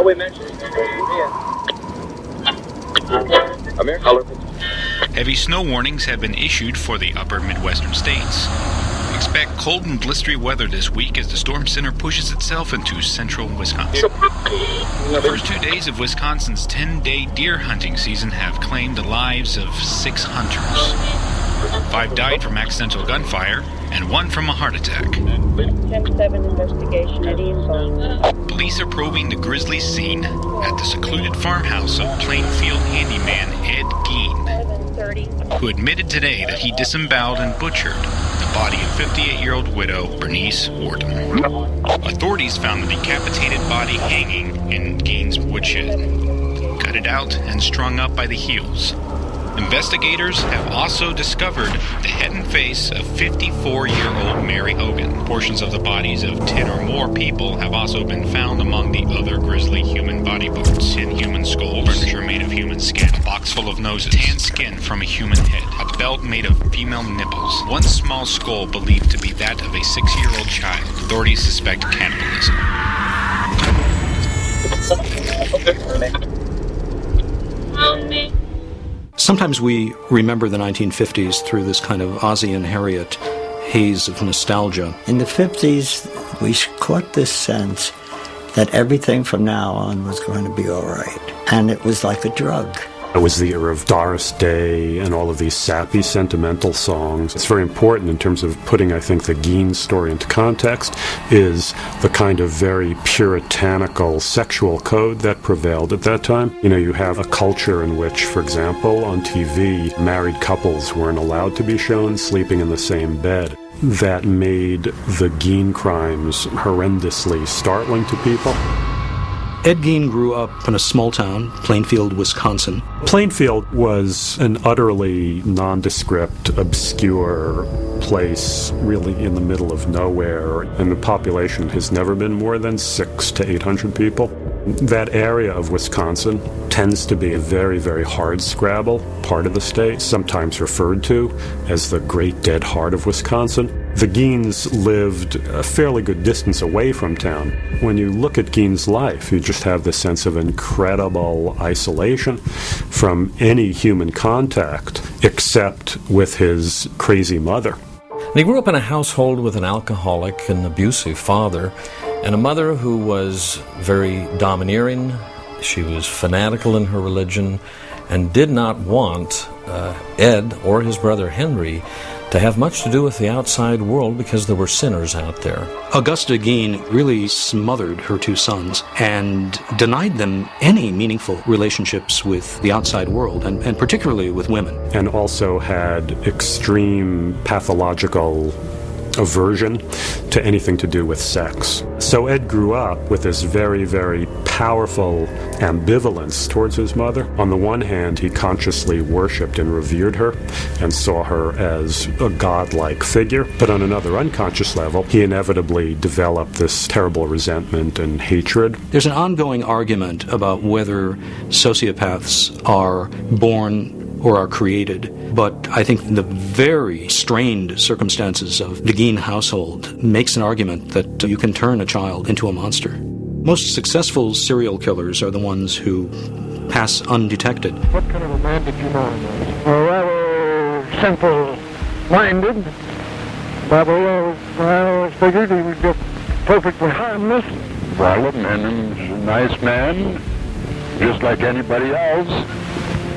we mentioned American. Heavy snow warnings have been issued for the upper Midwestern states. Expect cold and blistery weather this week as the storm center pushes itself into central Wisconsin. The first 2 days of Wisconsin's 10-day deer hunting season have claimed the lives of 6 hunters. 5 died from accidental gunfire, and 1 from a heart attack. 10-7 investigation at info. Police are probing the grisly scene at the secluded farmhouse of Plainfield handyman Ed Gein, who admitted today that he disemboweled and butchered the body of 58-year-old widow Bernice Worden. Authorities found the decapitated body hanging in Gein's woodshed, gutted out and strung up by the heels. Investigators have also discovered the head and face of 54-year-old Mary Hogan. Portions of the bodies of 10 or more people have also been found among the other grisly human body parts. 10 human skulls, furniture made of human skin, a box full of noses, tan skin from a human head, a belt made of female nipples, 1 small skull believed to be that of a 6-year-old child. Authorities suspect cannibalism. Sometimes we remember the 1950s through this kind of Ozzie and Harriet haze of nostalgia. In the 50s, we caught this sense that everything from now on was going to be all right. And it was like a drug. It was the era of Doris Day and all of these sappy, sentimental songs. It's very important in terms of putting, I think, the Gien story into context, is the kind of very puritanical sexual code that prevailed at that time. You know, you have a culture in which, for example, on TV, married couples weren't allowed to be shown sleeping in the same bed. That made the Gien crimes horrendously startling to people. Ed Gein grew up in a small town, Plainfield, Wisconsin. Plainfield was an utterly nondescript, obscure place, really in the middle of nowhere, and the population has never been more than 600 to 800 people. That area of Wisconsin tends to be a very, very hardscrabble part of the state, sometimes referred to as the Great Dead Heart of Wisconsin. The Geins lived a fairly good distance away from town. When you look at Gein's life, you just have this sense of incredible isolation from any human contact except with his crazy mother. He grew up in a household with an alcoholic and abusive father, and a mother who was very domineering. She was fanatical in her religion and did not want Ed or his brother Henry to have much to do with the outside world because there were sinners out there. Augusta Gein really smothered her 2 sons and denied them any meaningful relationships with the outside world, and particularly with women. And also had extreme pathological aversion to anything to do with sex. So Ed grew up with this very, very powerful ambivalence towards his mother. On the one hand, he consciously worshipped and revered her and saw her as a godlike figure. But on another unconscious level, he inevitably developed this terrible resentment and hatred. There's an ongoing argument about whether sociopaths are born or are created, but I think the very strained circumstances of the Gein household makes an argument that you can turn a child into a monster. Most successful serial killers are the ones who pass undetected. What kind of a man did you know him as? Rather simple-minded, but I always figured he was just perfectly harmless. Well, and he's a nice man, just like anybody else.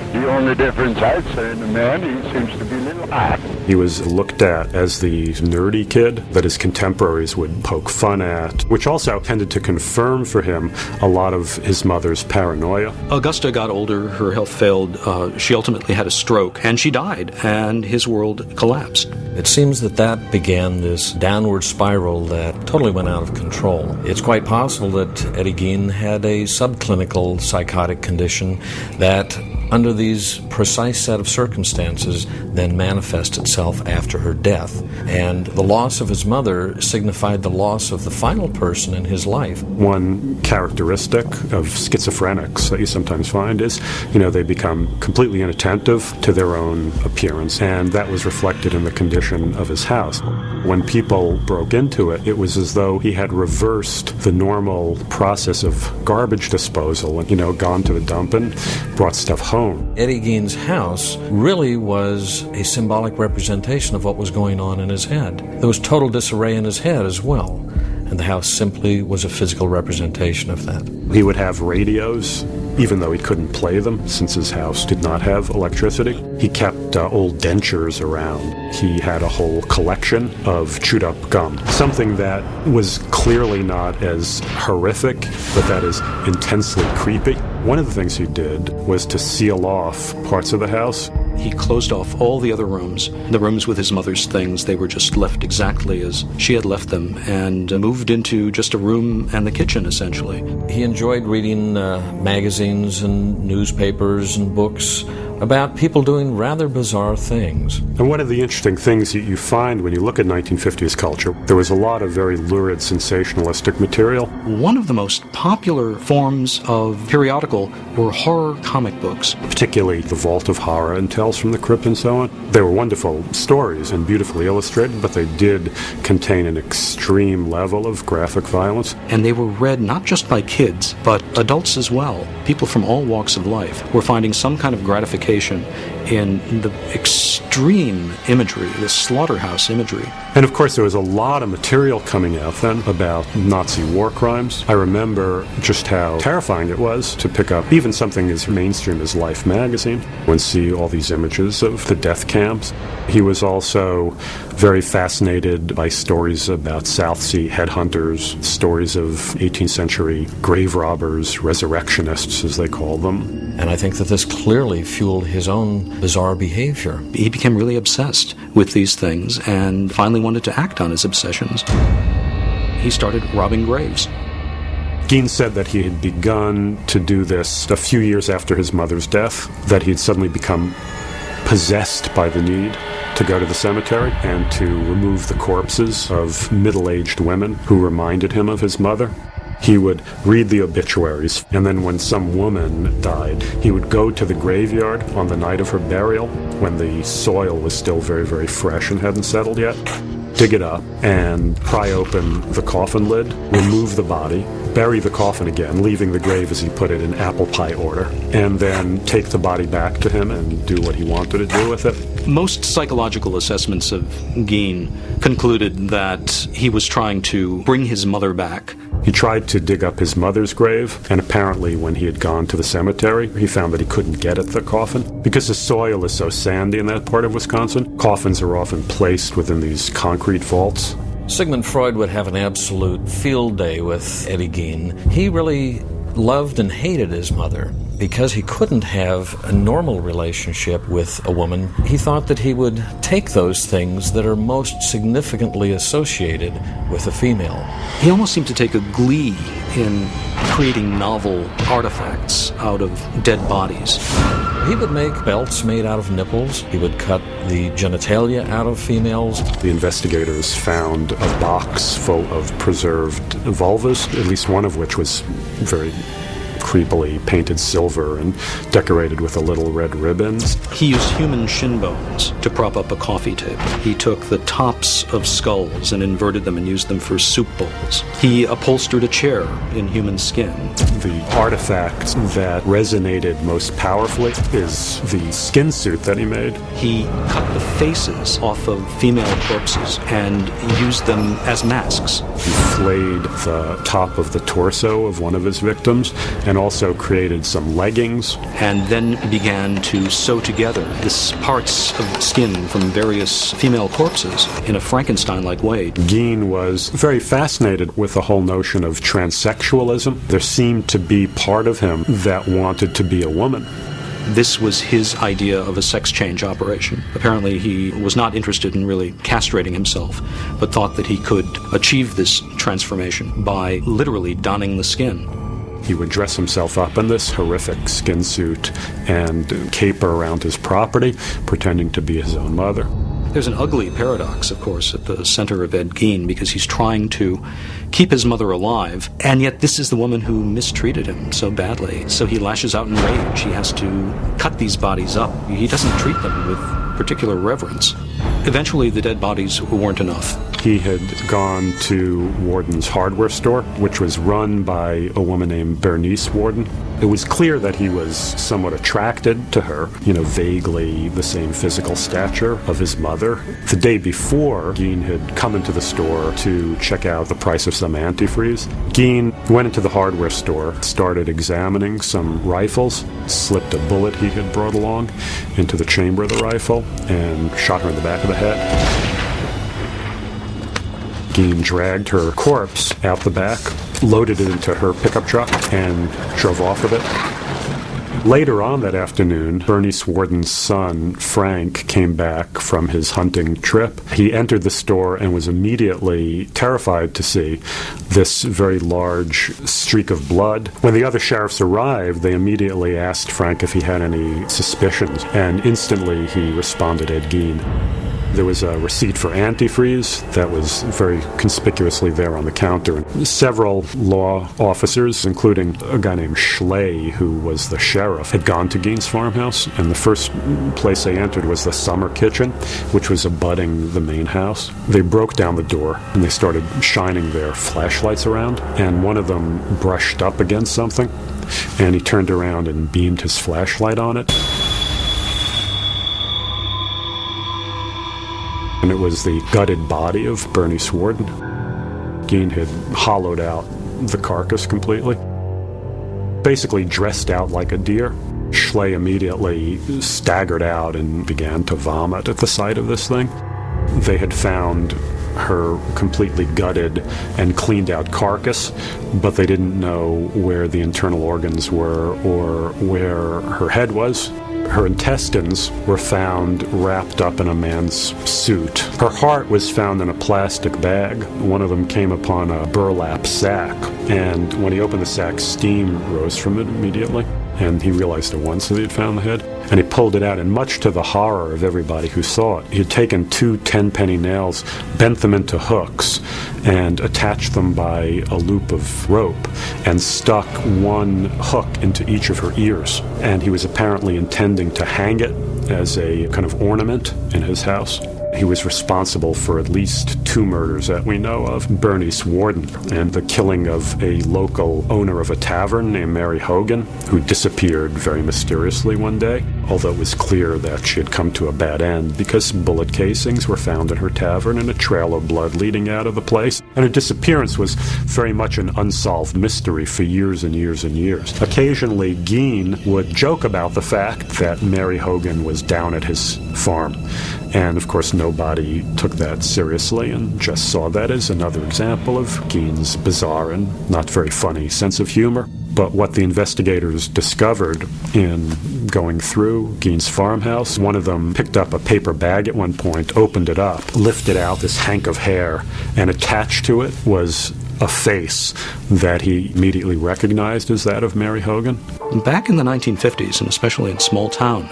The only difference I'd say in the man, he seems to be a little odd. He was looked at as the nerdy kid that his contemporaries would poke fun at, which also tended to confirm for him a lot of his mother's paranoia. Augusta got older, her health failed, she ultimately had a stroke, and she died, and his world collapsed. It seems that began this downward spiral that totally went out of control. It's quite possible that Eddie Gein had a subclinical psychotic condition that under these precise set of circumstances then manifest itself after her death. And the loss of his mother signified the loss of the final person in his life. One characteristic of schizophrenics that you sometimes find is, they become completely inattentive to their own appearance, and that was reflected in the condition of his house. When people broke into it, it was as though he had reversed the normal process of garbage disposal and, gone to the dump and brought stuff home. Eddie Gein's house really was a symbolic representation of what was going on in his head. There was total disarray in his head as well, and the house simply was a physical representation of that. He would have radios, even though he couldn't play them since his house did not have electricity. He kept old dentures around. He had a whole collection of chewed up gum, something that was clearly not as horrific, but that is intensely creepy. One of the things he did was to seal off parts of the house. He closed off all the other rooms. The rooms with his mother's things, they were just left exactly as she had left them, and moved into just a room and the kitchen, essentially. He enjoyed reading magazines and newspapers and books about people doing rather bizarre things. And one of the interesting things that you find when you look at 1950s culture, there was a lot of very lurid, sensationalistic material. One of the most popular forms of periodical were horror comic books. Particularly The Vault of Horror and Tales from the Crypt and so on. They were wonderful stories and beautifully illustrated, but they did contain an extreme level of graphic violence. And they were read not just by kids, but adults as well. People from all walks of life were finding some kind of gratification in the extreme imagery, the slaughterhouse imagery. And of course there was a lot of material coming out then about Nazi war crimes. I remember just how terrifying it was to pick up even something as mainstream as Life magazine and see all these images of the death camps. He was also very fascinated by stories about South Sea headhunters, stories of 18th century grave robbers, resurrectionists as they called them. And I think that this clearly fueled his own bizarre behavior. He became really obsessed with these things and finally wanted to act on his obsessions. He started robbing graves. Gien said that he had begun to do this a few years after his mother's death, that he'd suddenly become possessed by the need to go to the cemetery and to remove the corpses of middle-aged women who reminded him of his mother. He would read the obituaries, and then when some woman died, he would go to the graveyard on the night of her burial, when the soil was still very, very fresh and hadn't settled yet, dig it up and pry open the coffin lid, remove the body, bury the coffin again, leaving the grave, as he put it, in apple pie order, and then take the body back to him and do what he wanted to do with it. Most psychological assessments of Gien concluded that he was trying to bring his mother back. He tried to dig up his mother's grave, and apparently when he had gone to the cemetery, he found that he couldn't get at the coffin. Because the soil is so sandy in that part of Wisconsin, coffins are often placed within these concrete vaults. Sigmund Freud would have an absolute field day with Eddie Gien. He really loved and hated his mother. Because he couldn't have a normal relationship with a woman, he thought that he would take those things that are most significantly associated with a female. He almost seemed to take a glee in creating novel artifacts out of dead bodies. He would make belts made out of nipples. He would cut the genitalia out of females. The investigators found a box full of preserved vulvas, at least one of which was very creepily painted silver and decorated with a little red ribbons. He used human shin bones to prop up a coffee table. He took the tops of skulls and inverted them and used them for soup bowls. He upholstered a chair in human skin. The artifact that resonated most powerfully is the skin suit that he made. He cut the faces off of female corpses and used them as masks. He flayed the top of the torso of one of his victims and also created some leggings. And then began to sew together the parts of skin from various female corpses in a Frankenstein-like way. Gien was very fascinated with the whole notion of transsexualism. There seemed to be part of him that wanted to be a woman. This was his idea of a sex change operation. Apparently he was not interested in really castrating himself, but thought that he could achieve this transformation by literally donning the skin. He would dress himself up in this horrific skin suit and caper around his property, pretending to be his own mother. There's an ugly paradox, of course, at the center of Ed Gein, because he's trying to keep his mother alive, and yet this is the woman who mistreated him so badly. So he lashes out in rage. He has to cut these bodies up. He doesn't treat them with particular reverence. Eventually, the dead bodies weren't enough. He had gone to Worden's hardware store, which was run by a woman named Bernice Worden. It was clear that he was somewhat attracted to her, vaguely the same physical stature of his mother. The day before, Gein had come into the store to check out the price of some antifreeze. Gein went into the hardware store, started examining some rifles, slipped a bullet he had brought along into the chamber of the rifle, and shot her in the back of the head. Gein dragged her corpse out the back, loaded it into her pickup truck, and drove off with it. Later on that afternoon, Bernice Worden's son, Frank, came back from his hunting trip. He entered the store and was immediately terrified to see this very large streak of blood. When the other sheriffs arrived, they immediately asked Frank if he had any suspicions, and instantly he responded, Ed Gein. There was a receipt for antifreeze that was very conspicuously there on the counter. Several law officers, including a guy named Schley, who was the sheriff, had gone to Gein's farmhouse, and the first place they entered was the summer kitchen, which was abutting the main house. They broke down the door, and they started shining their flashlights around, and one of them brushed up against something, and he turned around and beamed his flashlight on it. And it was the gutted body of Bernice Worden. Gein had hollowed out the carcass completely, basically dressed out like a deer. Schley immediately staggered out and began to vomit at the sight of this thing. They had found her completely gutted and cleaned out carcass, but they didn't know where the internal organs were or where her head was. Her intestines were found wrapped up in a man's suit. Her heart was found in a plastic bag. One of them came upon a burlap sack, and when he opened the sack, steam rose from it immediately, and he realized at once that he had found the head. And he pulled it out, and much to the horror of everybody who saw it, he had taken 2 10-penny nails, bent them into hooks, and attached them by a loop of rope, and stuck one hook into each of her ears. And he was apparently intending to hang it as a kind of ornament in his house. He was responsible for at least 2 murders that we know of. Bernice Worden, and the killing of a local owner of a tavern named Mary Hogan, who disappeared very mysteriously one day, although it was clear that she had come to a bad end because bullet casings were found in her tavern and a trail of blood leading out of the place. And her disappearance was very much an unsolved mystery for years and years and years. Occasionally, Gein would joke about the fact that Mary Hogan was down at his farm. And, of course, nobody took that seriously and just saw that as another example of Gein's bizarre and not very funny sense of humor. But what the investigators discovered in going through Gein's farmhouse, one of them picked up a paper bag at one point, opened it up, lifted out this hank of hair, and attached to it was a face that he immediately recognized as that of Mary Hogan. Back in the 1950s, and especially in small-town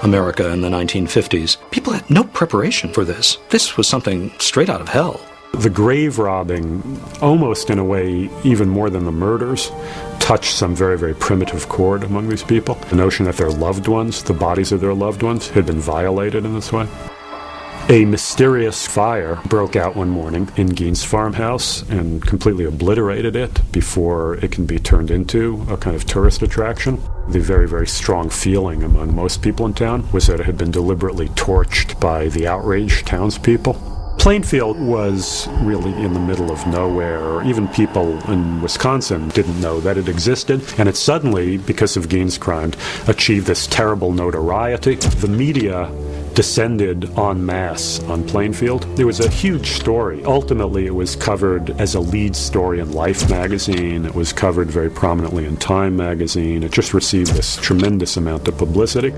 America in the 1950s, people had no preparation for this. This was something straight out of hell. The grave robbing, almost in a way, even more than the murders, touched some very, very primitive chord among these people. The notion that their loved ones, the bodies of their loved ones, had been violated in this way. A mysterious fire broke out one morning in Gein's farmhouse and completely obliterated it before it can be turned into a kind of tourist attraction. The very, very strong feeling among most people in town was that it had been deliberately torched by the outraged townspeople. Plainfield was really in the middle of nowhere. Even people in Wisconsin didn't know that it existed. And it suddenly, because of Gein's crime, achieved this terrible notoriety. The media descended en masse on Plainfield. There was a huge story. Ultimately, it was covered as a lead story in Life magazine. It was covered very prominently in Time magazine. It just received this tremendous amount of publicity.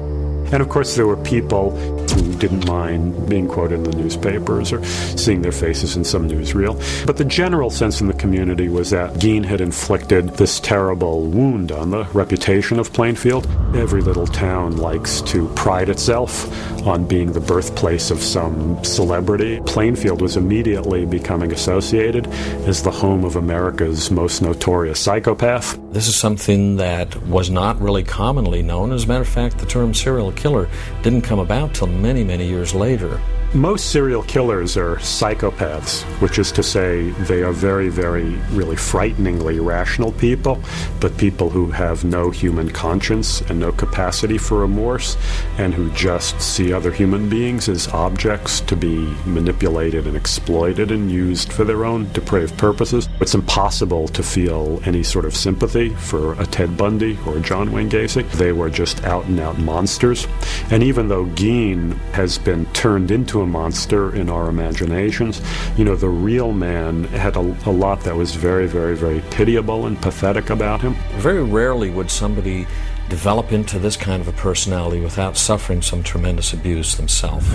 And of course there were people who didn't mind being quoted in the newspapers or seeing their faces in some newsreel. But the general sense in the community was that Gien had inflicted this terrible wound on the reputation of Plainfield. Every little town likes to pride itself on being the birthplace of some celebrity. Plainfield was immediately becoming associated as the home of America's most notorious psychopath. This is something that was not really commonly known. As a matter of fact, the term serial killer didn't come about till many, many years later. Most serial killers are psychopaths, which is to say they are very, very, really frighteningly rational people, but people who have no human conscience and no capacity for remorse, and who just see other human beings as objects to be manipulated and exploited and used for their own depraved purposes. It's impossible to feel any sort of sympathy for a Ted Bundy or a John Wayne Gacy. They were just out-and-out monsters. And even though Gien has been turned into a monster in our imaginations, you know, the real man had a lot that was very, very, very pitiable and pathetic about him. Very rarely would somebody develop into this kind of a personality without suffering some tremendous abuse themselves.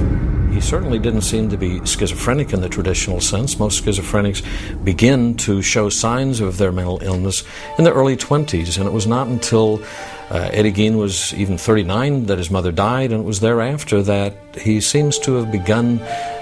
He certainly didn't seem to be schizophrenic in the traditional sense. Most schizophrenics begin to show signs of their mental illness in their early 20s, and it was not until Ed Gein was even 39 that his mother died, and it was thereafter that he seems to have begun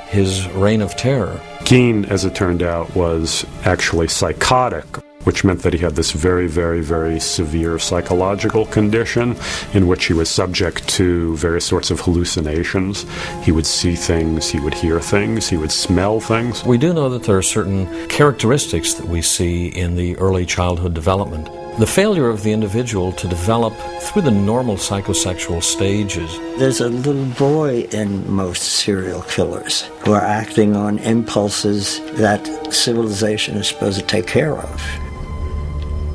his reign of terror. Gien, as it turned out, was actually psychotic, which meant that he had this very, very, very severe psychological condition in which he was subject to various sorts of hallucinations. He would see things, he would hear things, he would smell things. We do know that there are certain characteristics that we see in the early childhood development. The failure of the individual to develop through the normal psychosexual stages. There's a little boy in most serial killers who are acting on impulses that civilization is supposed to take care of.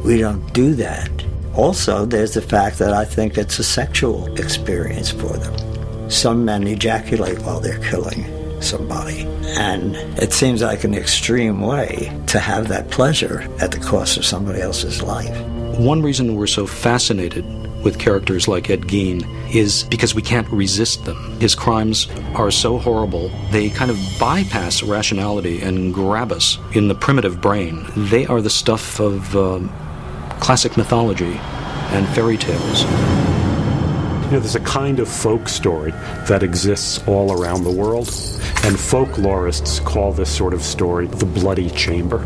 We don't do that. Also, there's the fact that I think it's a sexual experience for them. Some men ejaculate while they're killing somebody, and it seems like an extreme way to have that pleasure at the cost of somebody else's life. One reason we're so fascinated with characters like Ed Gein is because we can't resist them. His crimes are so horrible, they kind of bypass rationality and grab us in the primitive brain. They are the stuff of classic mythology and fairy tales. You know, there's a kind of folk story that exists all around the world, and folklorists call this sort of story the Bloody Chamber.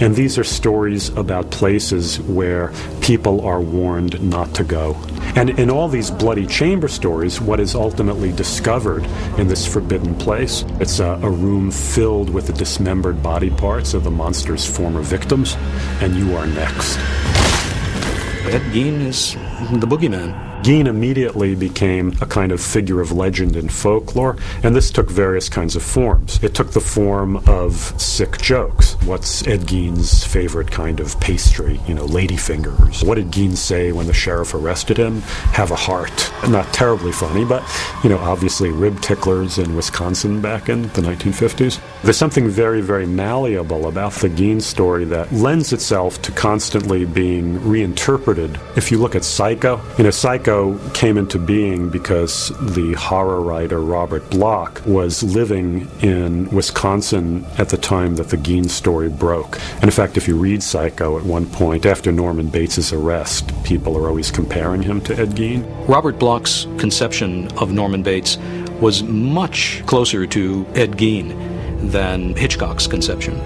And these are stories about places where people are warned not to go. And in all these Bloody Chamber stories, what is ultimately discovered in this forbidden place, it's a room filled with the dismembered body parts of the monster's former victims, and you are next. Ed Gein is the boogeyman. Gien immediately became a kind of figure of legend in folklore, and this took various kinds of forms. It took the form of sick jokes. What's Ed Gein's favorite kind of pastry? You know, ladyfingers. What did Gien say when the sheriff arrested him? Have a heart. Not terribly funny, but, you know, obviously rib ticklers in Wisconsin back in the 1950s. There's something very, very malleable about the Gien story that lends itself to constantly being reinterpreted. If you look at Psycho, you know, Psycho came into being because the horror writer Robert Bloch was living in Wisconsin at the time that the Gien story broke. And in fact, if you read Psycho at one point, after Norman Bates' arrest, people are always comparing him to Ed Gein. Robert Bloch's conception of Norman Bates was much closer to Ed Gein than Hitchcock's conception.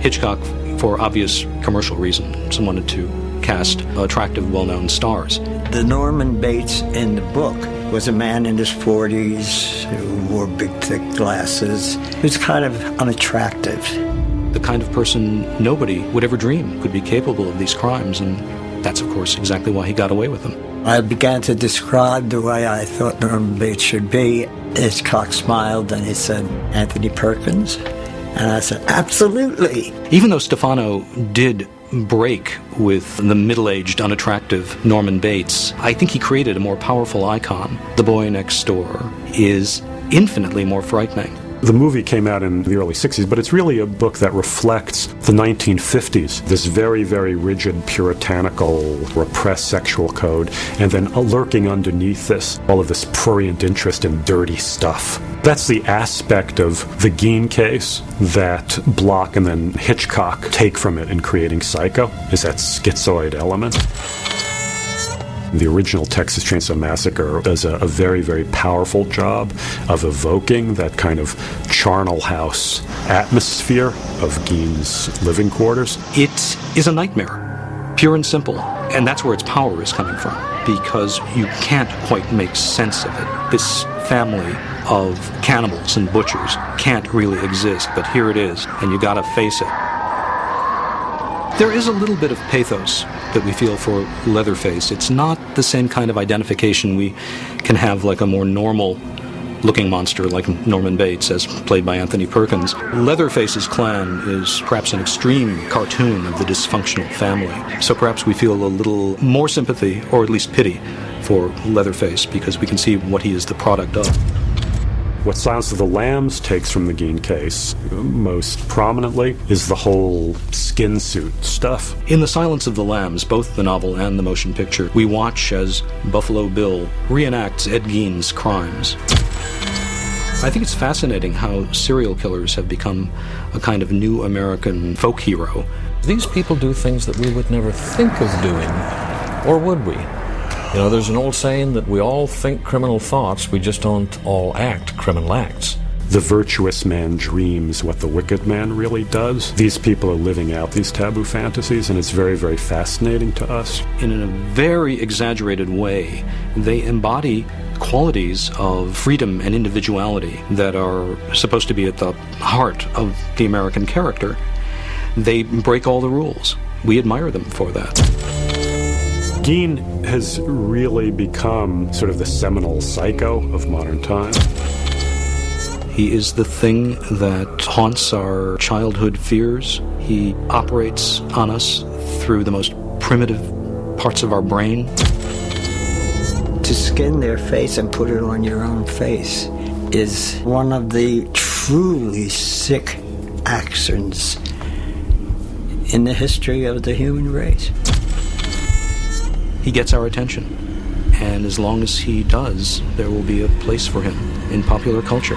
Hitchcock, for obvious commercial reasons, wanted to cast attractive, well-known stars. The Norman Bates in the book was a man in his 40s who wore big, thick glasses. He was kind of unattractive. The kind of person nobody would ever dream could be capable of these crimes, and that's, of course, exactly why he got away with them. I began to describe the way I thought Norman Bates should be. Hitchcock smiled and he said, "Anthony Perkins?" And I said, "Absolutely." Even though Stefano did break with the middle-aged, unattractive Norman Bates, I think he created a more powerful icon. The boy next door is infinitely more frightening. The movie came out in the early 60s, but it's really a book that reflects the 1950s, this very, very rigid, puritanical, repressed sexual code, and then lurking underneath this, all of this prurient interest in dirty stuff. That's the aspect of the Gien case that Bloch and then Hitchcock take from it in creating Psycho, is that schizoid element. The original Texas Chainsaw Massacre does a very, very powerful job of evoking that kind of charnel house atmosphere of Gien's living quarters. It is a nightmare, pure and simple, and that's where its power is coming from, because you can't quite make sense of it. This family of cannibals and butchers can't really exist, but here it is, and you gotta face it. There is a little bit of pathos that we feel for Leatherface. It's not the same kind of identification we can have like a more normal looking monster like Norman Bates, as played by Anthony Perkins. Leatherface's clan is perhaps an extreme cartoon of the dysfunctional family. So perhaps we feel a little more sympathy, or at least pity, for Leatherface, because we can see what he is the product of. What Silence of the Lambs takes from the Gien case most prominently is the whole skin suit stuff. In The Silence of the Lambs, both the novel and the motion picture, we watch as Buffalo Bill reenacts Ed Gein's crimes. I think it's fascinating how serial killers have become a kind of new American folk hero. These people do things that we would never think of doing, or would we? You know, there's an old saying that we all think criminal thoughts, we just don't all act criminal acts. The virtuous man dreams what the wicked man really does. These people are living out these taboo fantasies, and it's very, very fascinating to us. In a very exaggerated way, they embody qualities of freedom and individuality that are supposed to be at the heart of the American character. They break all the rules. We admire them for that. Gien has really become sort of the seminal psycho of modern times. He is the thing that haunts our childhood fears. He operates on us through the most primitive parts of our brain. To skin their face and put it on your own face is one of the truly sick actions in the history of the human race. He gets our attention, and as long as he does, there will be a place for him in popular culture.